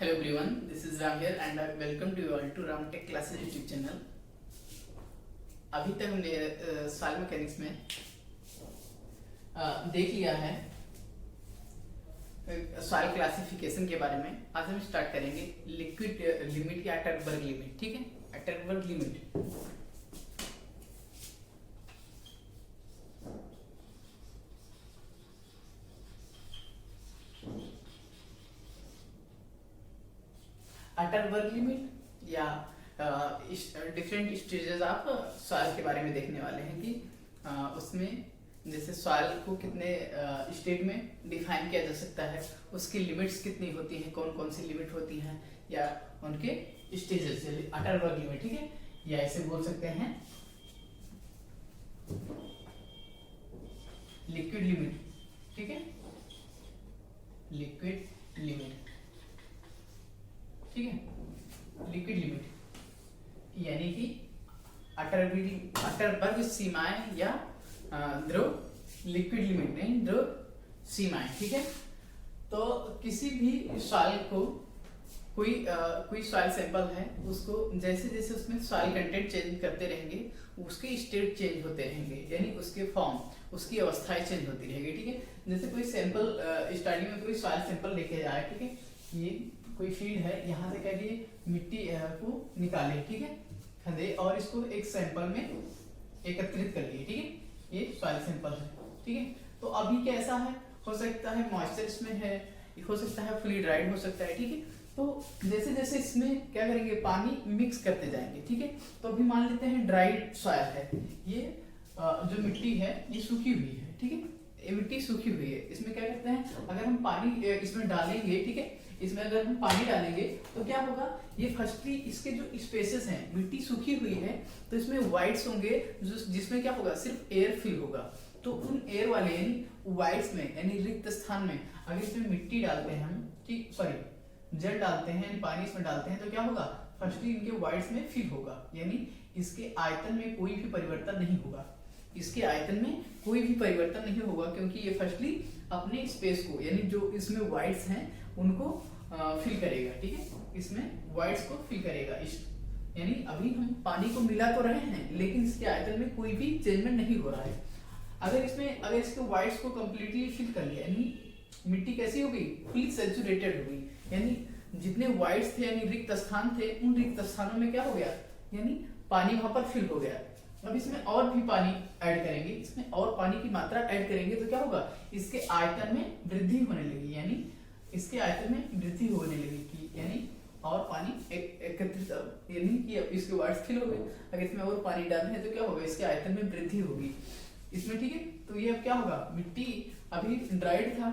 Hello everyone, this is Ram here and I welcome to you all to Ram Tech Classes YouTube channel। अभी तक हमने soil mechanics में देख लिया है सॉइल क्लासिफिकेशन के बारे में। आज हम स्टार्ट करेंगे लिक्विड लिमिट या अटरबर्ग लिमिट। ठीक है, अटरबर्ग लिमिट। अटरबर्ग लिमिट या डिफरेंट स्टेजेस ऑफ सॉइल के बारे में देखने वाले हैं कि उसमें जैसे सॉइल को कितने स्टेट में डिफाइन किया जा सकता है, उसकी लिमिट्स कितनी होती हैं, कौन कौन सी लिमिट होती हैं या उनके स्टेजेस। अटरबर्ग लिमिट, ठीक है, या ऐसे बोल सकते हैं लिक्विड लिमिट। ठीक है, लिक्विड लिमिट, ठीक है, लिक्विड लिमिट यानी कि अटरबर्ग सीमाएं या द्रव लिक्विड लिमिट नहीं, द्रव सीमाएं। ठीक है, तो किसी भी सॉइल को कोई सॉइल सैंपल है, उसको जैसे जैसे उसमें सॉइल कंटेंट चेंज करते रहेंगे उसके स्टेट चेंज होते रहेंगे, यानी उसके फॉर्म, उसकी अवस्थाएं चेंज होती रहेगी। ठीक है, जैसे कोई सैंपल स्टार्टिंग में कोई सॉइल सैंपल लेके जाए, ठीक है, ये कोई फील्ड है, यहाँ से कह दिए मिट्टी को निकाले, ठीक है, खदे और इसको एक सैंपल में एकत्रित कर लिए। ठीक है, ये सॉइल सैंपल है। ठीक है, तो अभी कैसा है, हो सकता है मॉइस्चर इसमें है, हो सकता है फ्लूइडाइड हो सकता है। ठीक है, तो जैसे जैसे इसमें क्या करेंगे, पानी मिक्स करते जाएंगे। ठीक है, तो अभी मान लेते हैं ड्राइड सॉइल है, ये जो मिट्टी है ये सूखी हुई है। ठीक है, ये मिट्टी सूखी हुई है, इसमें क्या करते हैं, अगर हम पानी इसमें डालेंगे, ठीक है, इसमें अगर हम पानी डालेंगे तो क्या होगा, ये फर्स्टली इसके जो स्पेसेस हैं, मिट्टी सूखी हुई है तो इसमें वाइड्स होंगे जिसमें क्या होगा, सिर्फ एयर फिल होगा। तो उन एयर वाले यानी वाइड्स में, यानी रिक्त स्थान में अगर इसमें मिट्टी डालते हैं हम, ठीक, सॉरी, जल डालते हैं यानी पानी इसमें डालते हैं, तो क्या होगा, फर्स्टली इनके वाइड्स में फिल होगा, यानी इसके आयतन में कोई भी परिवर्तन नहीं होगा। इसके आयतन में कोई भी परिवर्तन नहीं होगा क्योंकि ये फर्स्टली अपने स्पेस को, यानी जो इसमें वाइड्स हैं उनको फिल करेगा। ठीक है, इसमें वाइड्स को फिल करेगा, यानी अभी हम पानी को मिला तो रहे हैं लेकिन इसके आयतन में कोई भी चेंजमेंट नहीं हो रहा है। अगर इसके वाइड्स को कंप्लीटली फिल कर लिया, यानी मिट्टी कैसी हो गई, फुली सैचुरेटेड हो गई, यानी जितने वाइड्स थे यानी रिक्त स्थान थे, उन रिक्त स्थानों में क्या हो गया, यानी पानी वहां पर फिल हो गया। अब इसमें और भी पानी ऐड करेंगे, इसमें और पानी की मात्रा ऐड करेंगे तो क्या होगा, इसके आयतन में वृद्धि होने लगी, यानी इसके आयतन में वृद्धि होने लगी, यानी और पानी एकत्रित, यानी कि अब इसके वाइड्स फिल हो गए। अगर इसमें और पानी डालना है तो क्या होगा, इसके आयतन में वृद्धि होगी इसमें। ठीक है, तो ये अब क्या होगा, मिट्टी अभी ड्राइड था,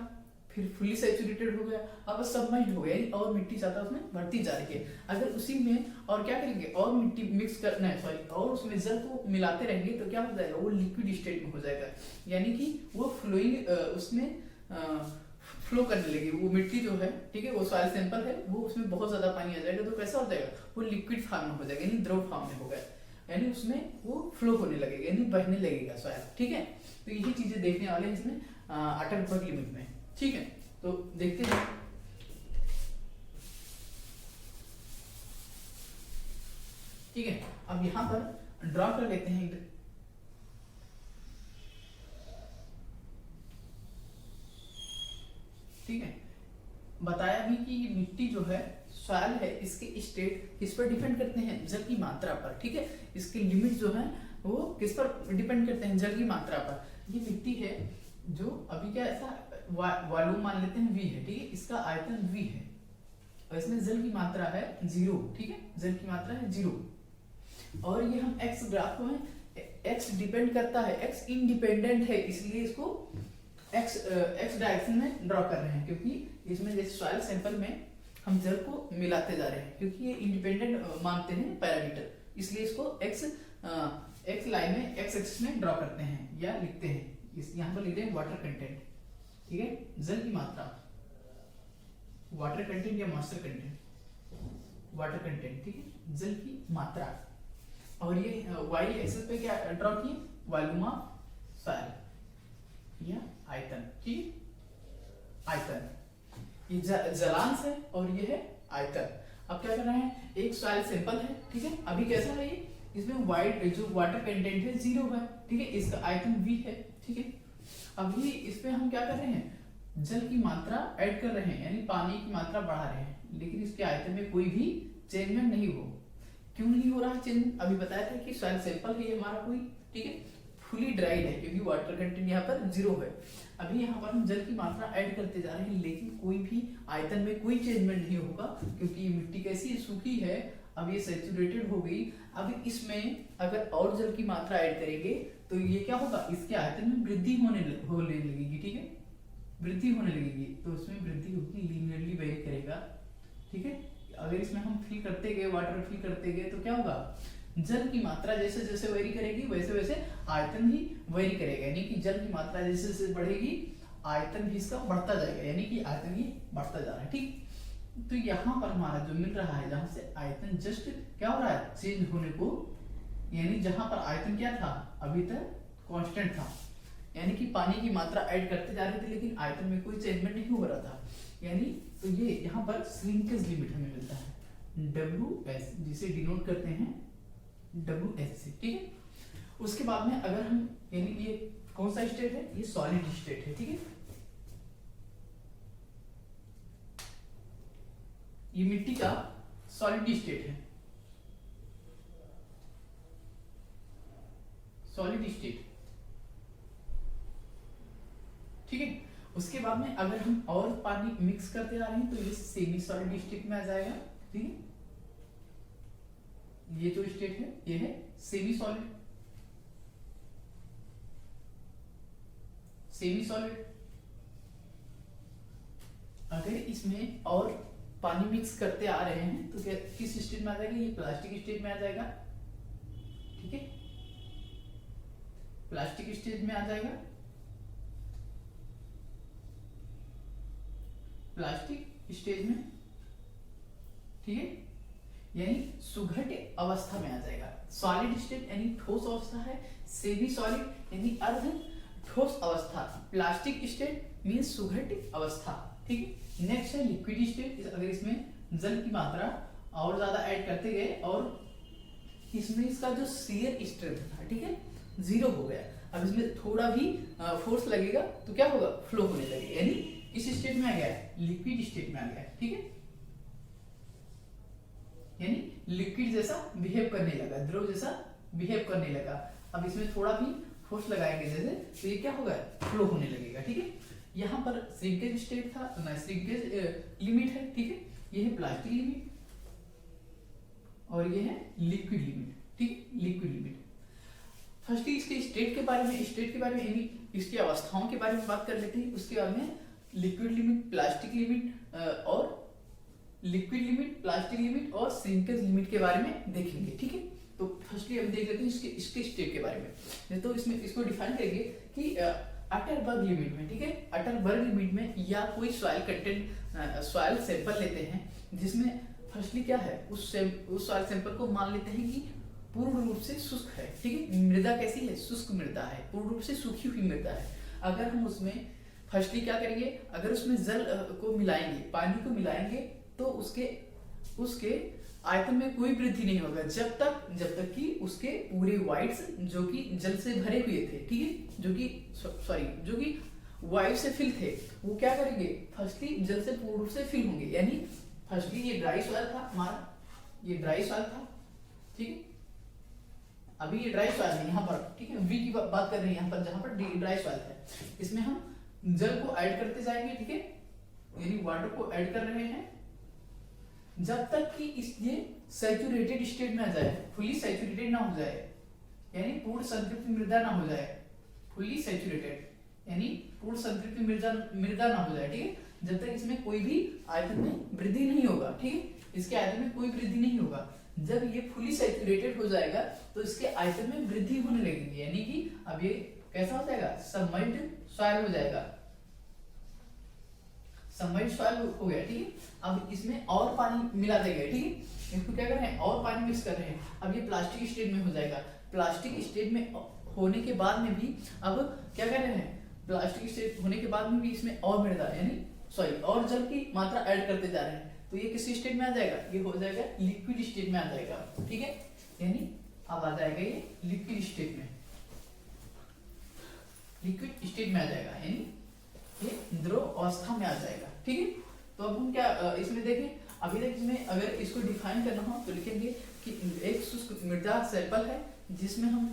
फिर फुली सैचुरेटेड हो गया, अब सबमर्ज्ड हो गया, और मिट्टी ज्यादा उसमें बढ़ती जा रही है। अगर उसी में और क्या करेंगे, और मिट्टी मिक्स करना है, सॉरी, और उसमें जल को मिलाते रहेंगे तो क्या हो जाएगा, वो लिक्विड स्टेट में हो जाएगा, यानी कि वो फ्लोइंग उसमें फ्लो करने लगी वो मिट्टी जो है। ठीक है, वो सॉइल सैंपल है, वो उसमें बहुत ज्यादा पानी आ जाएगा तो कैसा हो जाएगा, वो लिक्विड फॉर्म में हो जाएगा, यानी द्रव फॉर्म में होगा, यानी उसमें वो फ्लो होने लगेगा, यानी बहने लगेगा सॉइल। ठीक है, तो यही चीजें देखने वाले हैं इसमें अटरबर्ग लिमिट में। ठीक है, तो देखते हैं। ठीक है, अब यहां पर ड्रॉ कर लेते हैं। ठीक है, बताया भी कि ये मिट्टी जो है, सॉइल है, इसके स्टेट किस पर डिपेंड करते हैं, जल की मात्रा पर। ठीक है, इसके लिमिट जो है वो किस पर डिपेंड करते हैं, जल की मात्रा पर। ये मिट्टी है जो अभी क्या ऐसा वॉल्यूम मान लेते हैं V है, ठीक है, इसका आयतन V है और इसमें जल की मात्रा है 0। ठीक है, जल की मात्रा है 0 और ये हम x ग्राफ को है, x डिपेंड करता है, x इंडिपेंडेंट है, इसलिए इसको x डायरेक्शन में ड्रॉ कर रहे हैं, क्योंकि इसमें जैसे सॉइल सैंपल में हम जल को मिलाते जा रहे हैं, क्योंकि ये इंडिपेंडेंट मानते हैं पैरामीटर, इसलिए इसको x लाइन में x एक्सिस में ड्रॉ करते हैं या लिखते हैं। यहाँ पर लिखते हैं वाटर कंटेंट। ठीक है, जल की मात्रा, वाटर कंटेंट या मॉइस्चर कंटेंट, वाटर कंटेंट। ठीक है, जल की मात्रा, और ये y एक्सिस पे क्या ड्रॉ किए, वॉल्यूम ऑफ सॉइल या आयतन। ठीक, आयतन, ये जलांश है और ये है आयतन। अब क्या कर रहे हैं, एक सॉइल सैंपल है, ठीक है, अभी कैसा है ये, इसमें वाइट जो वाटर कंटेंट है 0 है, ठीक है, इसका आयतन V है, ठीक है। अभी इसमें हम क्या कर रहे हैं, जल की मात्रा ऐड कर रहे हैं, यानी पानी की मात्रा बढ़ा रहे हैं, लेकिन इसके आयतन में कोई भी चेंजमेंट नहीं हो। क्यों नहीं हो रहा चेंज, अभी बताया था कि सॉइल सैंपल है हमारा कोई, ठीक है, फुली ड्राइड है क्योंकि वाटर कंटेंट यहाँ पर 0 है। अभी यहाँ पर हम जल की मात्रा ऐड करते जा रहे हैं, लेकिन कोई भी आयतन में कोई चेंजमेंट नहीं होगा, क्योंकि ये मिट्टी कैसी है, सूखी है, अब ये सैचुरेटेड हो गई। अब इसमें अगर और जल की मात्रा ऐड करेंगे तो ये क्या होगा, इसके आयतन में वृद्धि होने लगेगी, ठीक है, वृद्धि होने लगेगी, तो उसमें वृद्धि होगी, लीनियरली वेरी करेगा, ठीक है। अगर इसमें हम फिल करते गए, वाटर फिल करते गए तो क्या होगा, जल की मात्रा जैसे जैसे वेरी करेगी वैसे वैसे आयतन भी वेरी करेगा, यानी कि जल की मात्रा जैसे जैसे बढ़ेगी आयतन भी इसका बढ़ता जाएगा, यानी कि आयतन भी बढ़ता जा रहा है, ठीक। तो यहाँ पर हमारा जो मिल रहा है, जहां से आयतन जस्ट क्या हो रहा है, चेंज होने को, यानी जहां पर आयतन क्या था, अभी तक कांस्टेंट था, यानी कि पानी की मात्रा ऐड करते जा रहे थे, लेकिन आयतन में कोई चेंजमेंट नहीं हो रहा था, यानी तो ये यहाँ पर श्रिंकेज लिमिट हमें मिलता है, WS, जिसे डिनोट करते हैं WS से, ठीक है। उसके बाद में अगर हम, यानी ये कौन सा स्टेट है, ये सॉलिड स्टेट है, ठीक है, ये मिट्टी का सॉलिड स्टेट है, सॉलिड स्टेट, ठीक है। उसके बाद में अगर हम और पानी मिक्स करते जा रहे हैं तो ये सेमी सॉलिड स्टेट में आ जाएगा, ठीक है, ये जो स्टेट है ये है सेमी सॉलिड, सेमी सॉलिड। अगर इसमें और पानी मिक्स करते आ रहे हैं तो क्या किस स्टेट में आ जाएगा, ये प्लास्टिक स्टेट में आ जाएगा, ठीक है, प्लास्टिक स्टेज में आ जाएगा, प्लास्टिक स्टेज में, ठीक है, यानी सुघट अवस्था में आ जाएगा। सॉलिड स्टेट यानी ठोस अवस्था है, सेमी सॉलिड यानी अर्ध ठोस अवस्था, प्लास्टिक स्टेट मींस सुघट अवस्था, ठीक है। नेक्स्ट है लिक्विड स्टेट, अगर इसमें जल की मात्रा और ज्यादा ऐड करते गए और इसमें इसका जो शियर स्ट्रेंथ था, ठीक है, 0 हो गया, अब इसमें थोड़ा भी फोर्स लगेगा तो क्या होगा, फ्लो होने लगेगा, यानी इस स्टेट में आ गया, लिक्विड स्टेट में आ गया, ठीक है, यानी लिक्विड जैसा बिहेव करने लगा, द्रव जैसा बिहेव करने लगा। अब इसमें थोड़ा भी फोर्स लगाएंगे जैसे तो ये क्या होगा, फ्लो होने लगेगा, ठीक है। यहाँ पर श्रिंकेज स्टेट था, ना श्रिंकेज लिमिट है, ठीक है, ये है प्लास्टिक लिमिट और ये है लिक्विड लिमिट, ठीक है, लिक्विड लिमिट। फर्स्टली इसके स्टेट के बारे में यानी इसकी अवस्थाओं के बारे में बात कर लेते हैं, उसके बाद में लिक्विड लिमिट, प्लास्टिक लिमिट और लिक्विड लिमिट, प्लास्टिक लिमिट और श्रिंकेज लिमिट के बारे में देखेंगे, ठीक है। तो फर्स्टली हम देख लेते हैं इसके स्टेट के बारे में। तो इसमें इसको डिफाइन करेंगे कि अटरबर्ग लिमिट में, ठीक है, अटरबर्ग लिमिट में या कोई सॉइल कंटेंट सॉइल सैंपल लेते हैं जिसमें फर्स्टली क्या है, उस सॉइल सैंपल को मान लेते हैं कि पूर्ण रूप से शुष्क है, ठीक है, मृदा कैसी है, शुष्क मृदा है, पूर्ण रूप से सूखी हुई मृदा है। अगर हम उसमें फर्स्टली क्या करेंगे, अगर उसमें जल को मिलाएंगे, पानी को मिलाएंगे तो उसके आयतन में कोई वृद्धि नहीं होगा जब तक कि उसके पूरे वाइड्स जो कि जल से भरे हुए थे, ठीक है, जो कि वाइड से फिल थे, वो क्या करेंगे, फर्स्टली जल से पूर्ण रूप से फिल होंगे, यानी फर्स्टली ये ड्राई सॉइल था हमारा, ये ड्राई सॉइल था, ठीक है, अभी ये ड्राई सॉइल है यहाँ पर, ठीक है, वी की बात कर रहे हैं यहाँ पर, जहां पर ड्राई सॉइल है, इसमें हम जल को ऐड करते जाएंगे, ठीक है, यानी वाटर को ऐड कर रहे हैं जब तक कि ये सैचुरेटेड स्टेट में आ जाए, फुली सैचुरेटेड ना हो जाए, यानी पूर्ण संतृप्त मृदा ना हो जाए, फुली सैचुरेटेड यानी पूर्ण संतृप्त मृदा ना हो जाए, ठीक है, जब तक इसमें कोई भी आयतन में वृद्धि नहीं होगा, ठीक है, इसके आयतन में कोई वृद्धि नहीं होगा। जब ये फुली सैचुरेटेड हो जाएगा तो इसके आयतन में वृद्धि होने लगेगी, यानी कि अब ये कैसा हो जाएगा, सबमर्ज्ड सॉइल हो जाएगा, सबमर्ज्ड सॉइल हो गया, ठीक है। अब इसमें और पानी मिला देंगे, ठीक है, इसको क्या कर रहे हैं, और पानी मिक्स कर रहे हैं, अब ये प्लास्टिक स्टेट में हो जाएगा। प्लास्टिक स्टेट में होने के बाद में भी अब क्या कर रहे हैं, प्लास्टिक स्टेट होने के बाद में भी इसमें और मृदा यानी सॉरी और जल की मात्रा ऐड करते जा रहे हैं तो ये किस स्टेट में आ जाएगा, ये हो जाएगा लिक्विड स्टेट में आ जाएगा, ठीक है। यानी अब आ जाएगा ये लिक्विड स्टेट में, लिक्विड स्टेट में आ जाएगा, यानी ये द्रव अवस्था में आ जाएगा, ठीक है। तो अब हम क्या इसमें देखें, अभी तक इसमें अगर इसको डिफाइन करना हो तो लिखेंगे कि एक शुष्क मृदा सैंपल है जिसमें हम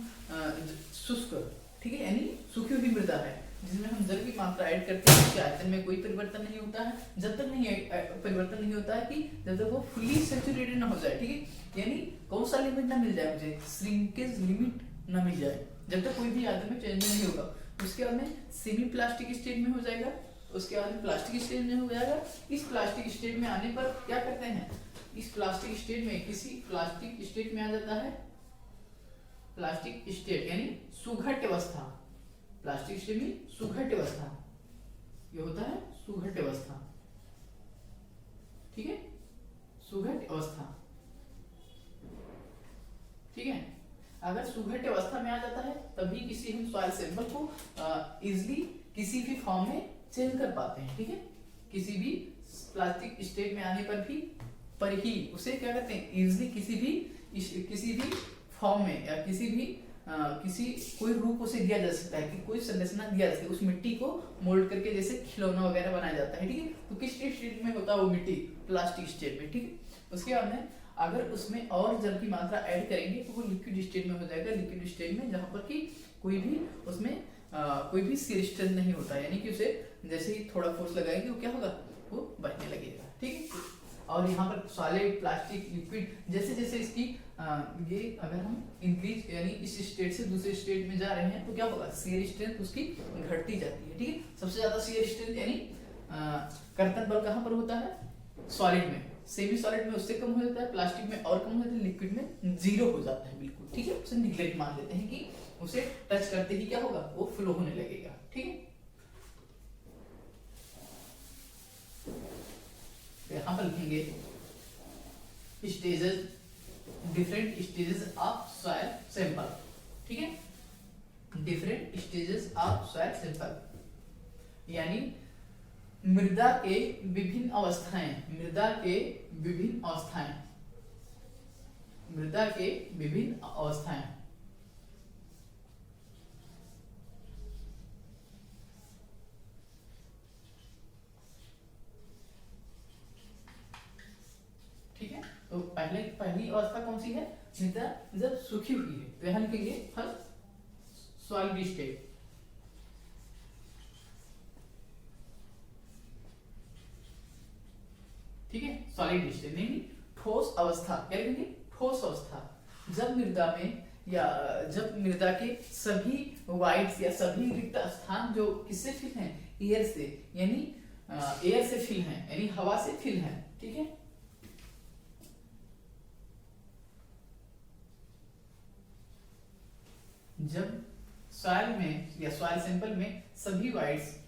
शुष्क, ठीक है, यानी सूखी हुई मृदा है जिसमें हम जल की मात्रा ऐड करते हैं, उसके आयतन में कोई परिवर्तन नहीं होता है, जब तक नहीं परिवर्तन नहीं होता है कि जब तक वो फुली सैचुरेटेड ना हो जाए, ठीक है। यानी कौन सा लिमिट ना मिल जाए मुझे, श्रिंकेज लिमिट ना मिल जाए, जब तक कोई भी आयतन में चेंज नहीं होगा। उसके बाद में सेमी प्लास्टिक स्टेट में हो जाएगा, उसके बाद में प्लास्टिक स्टेट में हो जाएगा। इस प्लास्टिक स्टेट में आने पर क्या करते हैं, इस प्लास्टिक स्टेट में किसी प्लास्टिक स्टेट में आ जाता है प्लास्टिक स्टेट यानी सुघट्य अवस्था, प्लास्टिक स्टेट में सुघट्य अवस्था, ये होता है सुघट्य अवस्था, ठीक है, सुघट्य अवस्था, ठीक है। अगर सुघट्य अवस्था में आ जाता है तभी किसी हम सॉइल सैंपल को इजिली किसी भी फॉर्म में चेंज कर पाते हैं, ठीक है। किसी भी प्लास्टिक स्टेट में आने पर ही उसे क्या कहते हैं, इजिली किसी भी फॉर्म में या किसी कोई रूप उसे दिया जा सकता है, कि कोई संरचना दिया जा सकता है, उस मिट्टी को मोल्ड करके जैसे खिलौना वगैरह बनाया जाता है, ठीक है। तो किस स्टेट में होता है वो मिट्टी, प्लास्टिक स्टेट में, ठीक है। उसके बाद में अगर उसमें और जल की मात्रा ऐड करेंगे तो वो लिक्विड स्टेट में हो जाएगा, लिक्विड स्टेट में जहां पर कि कोई भी उसमें कोई भी शियर स्ट्रेंथ नहीं होता, यानी कि उसे जैसे ही थोड़ा फोर्स लगाएंगे वो क्या होगा, वो बहने लगेगा, ठीक है। और यहाँ पर सॉलिड प्लास्टिक लिक्विड जैसे जैसे इसकी ये अगर हम इंक्रीज यानी इस स्टेट से दूसरे स्टेट में जा रहे हैं तो क्या होगा, शियर स्ट्रेंथ उसकी घटती जाती है, ठीक है। सबसे ज्यादा शियर स्ट्रेंथ यानी कर्तन बल कहाँ पर होता है, सॉलिड में, सेमी सॉलिड में उससे कम हो जाता है, प्लास्टिक में और कम हो जाता है, लिक्विड में जीरो हो जाता है बिल्कुल, ठीक है। उसे निग्लेक्ट मान लेते हैं कि उसे टच करते ही क्या होगा, वो फ्लो होने लगेगा, ठीक है। तो यहाँ पर लिखेंगे stages, different stages of soil sample, ठीक है, different stages of soil sample यानी मृदा के विभिन्न अवस्थाएं, मृदा के विभिन्न अवस्थाएं, मृदा के विभिन्न अवस्थाएं, ठीक है। तो पहली अवस्था कौन सी है, मृदा जब सूखी हुई है, तो यहाँ लिखेंगे फर्स्ट सॉलिड स्टेट, ठीक है, सॉलिड स्टेट नहीं ठोस अवस्था, क्या लिखेंगे, ठोस अवस्था, जब मृदा में या जब मृदा के सभी वाइड्स या सभी रिक्त स्थान जो किससे फिल हैं, एयर से, यानी एयर से फिल हैं, यानी हवा से फिल हैं, ठीक है। जब सॉइल में या सॉइल सैंपल में सभी वाइड्स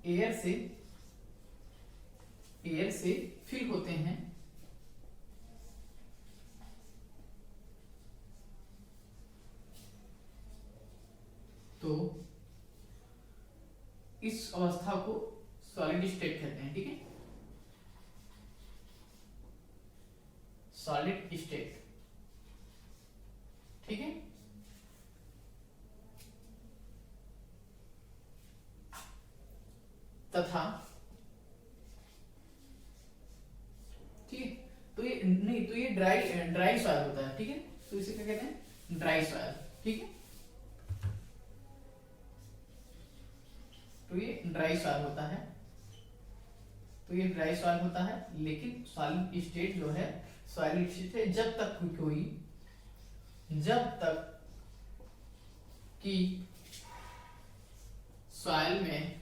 एयर से फिल होते हैं तो इस अवस्था को सॉलिड स्टेट कहते हैं, ठीक है, सॉलिड स्टेट, ठीक है। तथा ठीक है, तो ये नहीं, तो ये ड्राई सॉइल होता है, ठीक है, तो इसे क्या कहते हैं, ड्राई सॉइल, ठीक है। तो ये ड्राई सॉइल होता है, तो ये ड्राई सॉइल होता है, लेकिन सॉलिड स्टेट जो है, सॉलिड स्टेट है जब तक कि सॉइल में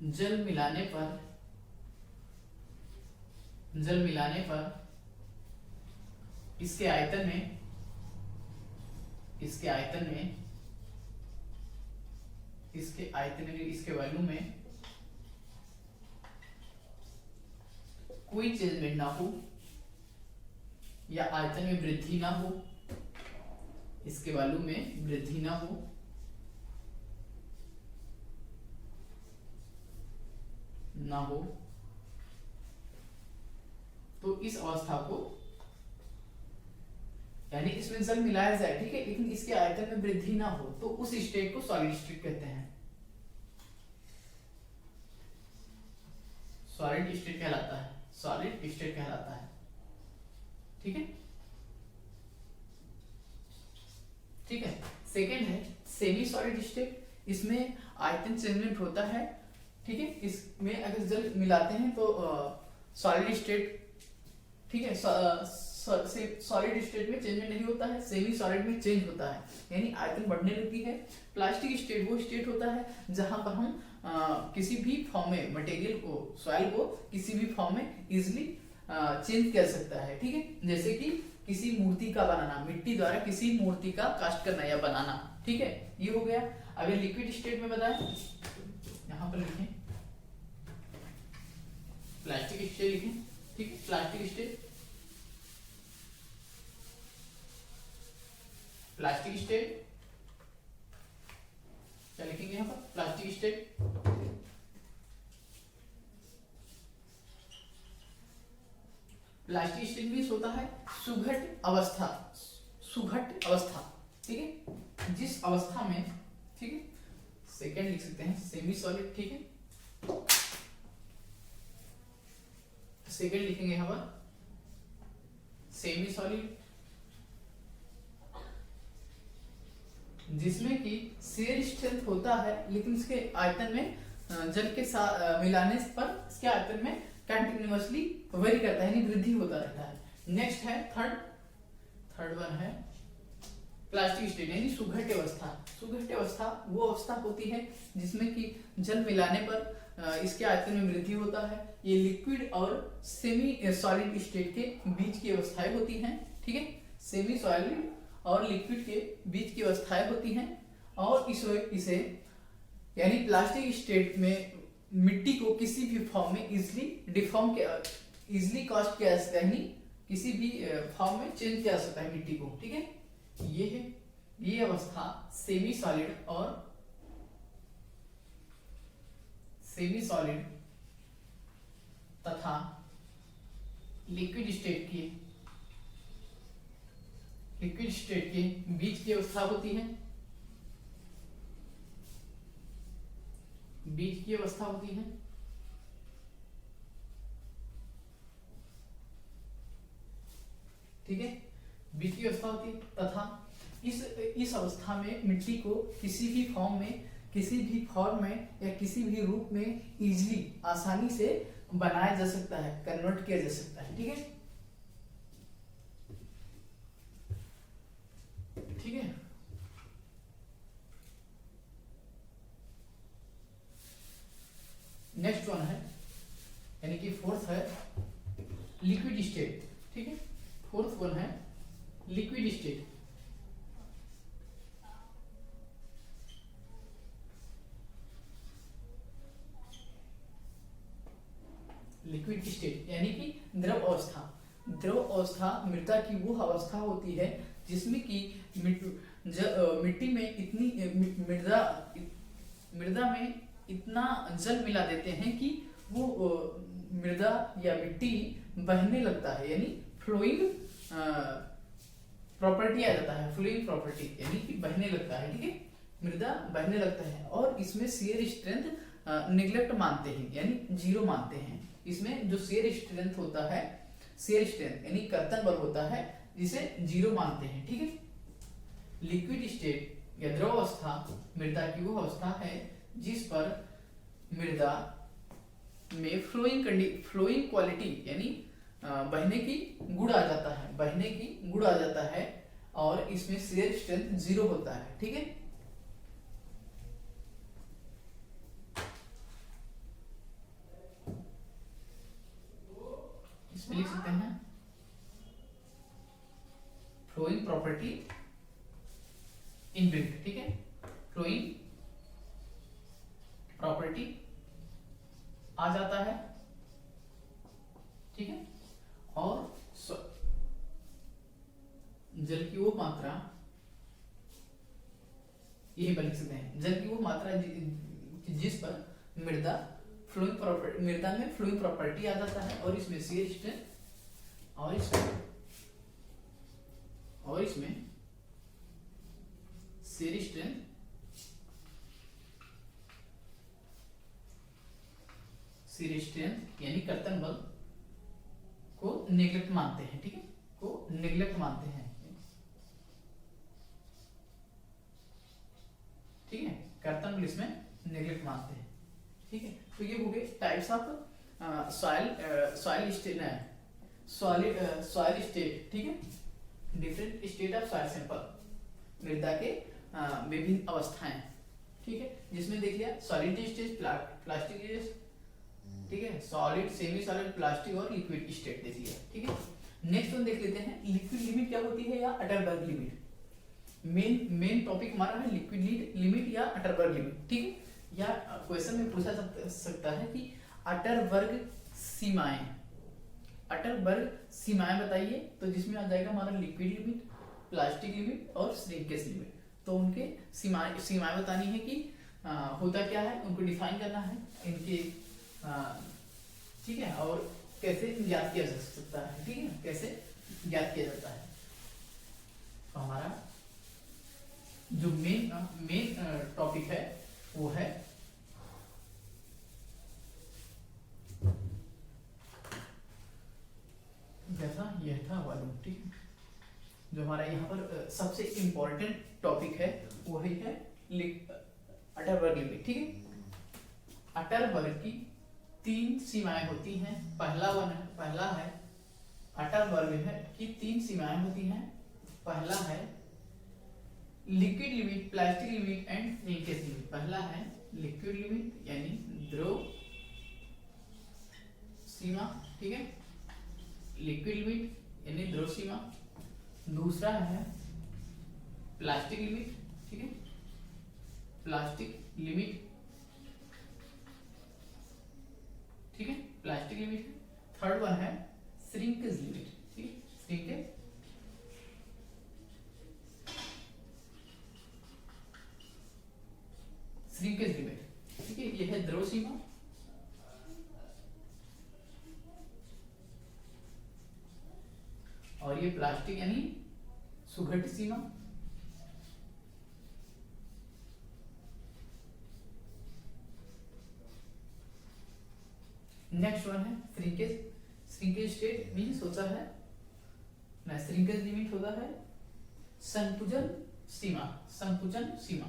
जल मिलाने पर इसके आयतन में इसके वॉल्यूम में कोई चेंजमेंट ना हो या आयतन में वृद्धि ना हो, इसके वॉल्यूम में वृद्धि ना हो, तो इस अवस्था को, यानी इसमें जल मिलाया जाए, ठीक है, लेकिन इसके आयतन में वृद्धि ना हो, तो उस स्टेट को सॉलिड स्टेट कहते हैं। सॉलिड स्टेट कहलाता है, सॉलिड स्टेट कहलाता है, ठीक है। ठीक है, सेकेंड है सेमी सॉलिड स्टेट। इसमें आयतन चेंजमेंट होता है, ठीक है। इसमें अगर जल मिलाते हैं तो सॉलिड स्टेट, ठीक है, सॉलिड स्टेट में चेंजमेंट नहीं होता है, सेमी सॉलिड में चेंज होता है, यानी आयतन बढ़ने लगती है। प्लास्टिक स्टेट वो स्टेट होता है जहां पर हम किसी भी फॉर्म में मटेरियल को, सॉइल को किसी भी फॉर्म में इजिली चेंज कर सकता है, ठीक है। जैसे कि किसी मूर्ति का बनाना, मिट्टी द्वारा किसी मूर्ति का कास्ट करना या बनाना, ठीक है, ये हो गया। अगर लिक्विड स्टेट में बताएं, यहां पर लिखें प्लास्टिक स्टेट लिखें, ठीक है, प्लास्टिक स्टेट, प्लास्टिक स्टेट क्या लिखेंगे यहां पर, plastic state. Plastic state means होता है सुघट अवस्था, सुघट अवस्था, ठीक है, जिस अवस्था में, ठीक है। सेकेंड लिख सकते हैं सेमी सॉलिड, ठीक है, सेकेंड लिखेंगे यहां पर सेमी सॉलिड, जिसमें कि शेयर स्ट्रेंथ होता है, लेकिन इसके आयतन में जल के साथ मिलाने पर इसके आयतन में कंटिन्यूअसली वेरी करता है, यानी वृद्धि होता रहता है। नेक्स्ट है थर्ड वन है प्लास्टिक स्टेट, यानी सुघट्य अवस्था। सुघट्य अवस्था वो अवस्था होती है जिसमें कि जल मिलाने पर इसके आयतन में वृद्धि होता है। ये लिक्विड और सेमी सॉलिड स्टेट के बीच की अवस्थाएं होती हैं, ठीक है, सेमी सॉलिड और लिक्विड के बीच की अवस्थाएं होती हैं। और इसे यानी प्लास्टिक स्टेट में मिट्टी को किसी भी फॉर्म में इजिली कास्ट किया जा सकता है, यानी किसी भी फॉर्म में चेंज किया जा सकता है मिट्टी को, ठीक है। ये है, ये अवस्था सेमी सॉलिड और सेमी सॉलिड तथा लिक्विड स्टेट की, लिक्विड स्टेट के बीच की अवस्था होती है, बीच की अवस्था होती है, ठीक है, बीच की अवस्था होती है। तथा इस अवस्था में मिट्टी को किसी भी फॉर्म में या किसी भी रूप में इजीली, आसानी से बनाया जा सकता है, कन्वर्ट किया जा सकता है, ठीक है, ठीक है। नेक्स्ट वन है, यानी कि फोर्थ है लिक्विड स्टेट, ठीक है, फोर्थ वन है लिक्विड स्टेट। लिक्विड स्टेट यानी कि द्रव अवस्था। द्रव अवस्था मृदा की वो अवस्था होती है जिसमें कि मिट्टी में इतनी मृदा में इतना जल मिला देते हैं कि वो मृदा या मिट्टी बहने लगता है, यानी फ्लोइंग प्रॉपर्टी आ जाता है, फ्लोइंग प्रॉपर्टी यानी कि बहने लगता है, ठीक है, मृदा बहने लगता है। और इसमें शेयर स्ट्रेंथ निगलेक्ट मानते हैं, यानी जीरो मानते हैं। इसमें जो शेयर स्ट्रेंथ होता है, शेयर स्ट्रेंथ यानी कर्तन बल होता है, जिसे जीरो मानते हैं, ठीक है। लिक्विड स्टेट या द्रव अवस्था मृदा की वो अवस्था है जिस पर मृदा में फ्लोइंग क्वालिटी यानी बहने की गुण आ जाता है, बहने की गुण आ जाता है, और इसमें शेयर स्ट्रेंथ जीरो होता है, ठीक है। इसमें लिख सकते हैं फ्लोइंग प्रॉपर्टी इनबिल्ट, ठीक है, फ्लोइंग प्रॉपर्टी आ जाता है, ठीक है। और जल की वो मात्रा यही पर लिख सकते हैं। जल की वो मात्रा जिस पर मृदा फ्लूइंग प्रॉपर्टी, मृदा में फ्लूइंग प्रॉपर्टी आ जाता है, और इसमें शियर स्ट्रेंथ और इसमें शियर स्ट्रेंथ यानी कर्तन बल को नेग्लेक्ट मानते हैं। ठीक है, को नेग्लेक्ट मानते हैं। ठीक है, कर्तन बल इसमें नेग्लेक्ट मानते हैं। ठीक है, तो ये हो गए टाइप्स ऑफ सॉइल स्टेट। ठीक है, different state of soil sample, मृदा के विभिन्न अवस्थाएं। ठीक है, जिसमें देख लिया सॉलिड स्टेट, प्लास्टिक स्टेट, ठीक है, सॉलिड, सेमी सॉलिड, प्लास्टिक और लिक्विड स्टेट देख लिया। ठीक है, नेक्स्ट वन देख लेते हैं लिक्विड लिमिट क्या होती है या अटरबर्ग लिमिट। मेन टॉपिक हमारा है लिक्विड लिमिट या अटरबर्ग लिमिट। ठीक है, या क्वेश्चन में पूछा सकता है कि अटरबर्ग सीमाएं, अटरबर्ग सीमाएं बताइए, तो जिसमें आ जाएगा हमारा लिक्विड लिमिट, प्लास्टिक लिमिट और श्रिंकेज लिमिट। तो उनके सीमाएं बतानी है कि होता क्या है, उनको डिफाइन करना है, इनके ठीक है, और कैसे ज्ञात किया जा सकता है। ठीक है, कैसे ज्ञात किया जाता है। तो हमारा जो मेन टॉपिक है वो है जैसा यह था वॉल्यूम। ठीक है, जो हमारा यहाँ पर सबसे इंपॉर्टेंट टॉपिक है वो है अटरबर्ग लिमिट। ठीक है, अटरबर्ग की 3 सीमाएं होती हैं। पहला है अटरबर्ग है कि 3 सीमाएं होती हैं। पहला है liquid limit, plastic limit and shrinkage limit. पहला है लिक्विड लिमिट यानी द्रव सीमा। ठीक है, लिक्विड लिमिट यानी द्रव सीमा। दूसरा है प्लास्टिक लिमिट। ठीक है, प्लास्टिक लिमिट। ठीक है, प्लास्टिक लिमिट। थर्ड वन है श्रिंकेज लिमिट। ठीक है, श्रिंकेज लिमिट। ठीक है, ये है द्रव सीमा और ये प्लास्टिक यानी सुघट सीमा। नेक्स्ट वन है श्रिंकेज। श्रिंकेज स्टेट मीन्स होता है ना, श्रिंकेज लिमिट होता है संकुचन सीमा। संकुचन सीमा,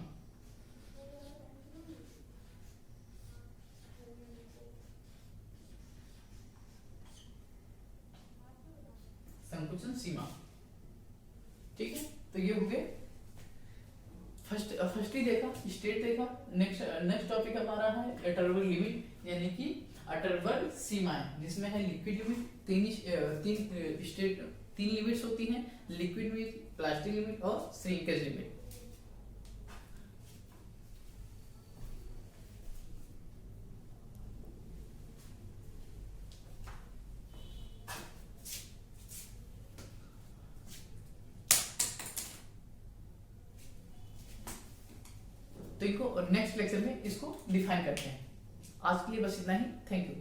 संकुचन सीमा। ठीक है, तो ये हो गए फर्स्ट ही देखा, स्टेट देखा। नेक्स्ट टॉपिक हमारा है अटरबर्ग लिमिट यानी कि अटरबर्ग सीमाएं, जिसमें है लिक्विड लिमिट। तीन लिमिट्स होती हैं, लिक्विड लिमिट, प्लास्टिक लिमिट और श्रिंकेज लिमिट। तो इनको नेक्स्ट लेक्चर में इसको डिफाइन करते हैं। आज के लिए बस इतना ही। Thank you.